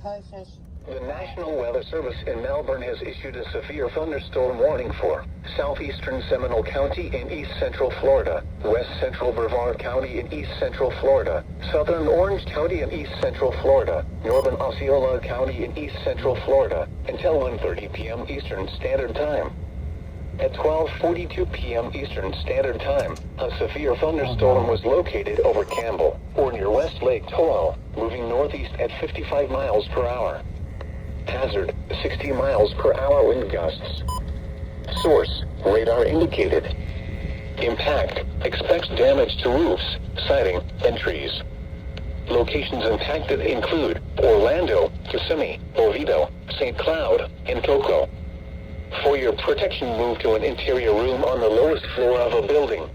Hi, Shash. The National Weather Service in Melbourne has issued a severe thunderstorm warning for southeastern Seminole County in east central Florida, west central Brevard County in east central Florida, southern Orange County in east central Florida, northern Osceola County in east central Florida, until 1:30 p.m. Eastern Standard Time. At 12:42 p.m. Eastern Standard Time, a severe thunderstorm was located over Campbell, or near West Lake Tahoe, moving northeast at 55 miles per hour. Hazard, 60 miles per hour wind gusts. Source, radar indicated. Impact, expects damage to roofs, siding, and trees. Locations impacted include Orlando, Kissimmee, Oviedo, St. Cloud, and Cocoa. For your protection, move to an interior room on the lowest floor of a building.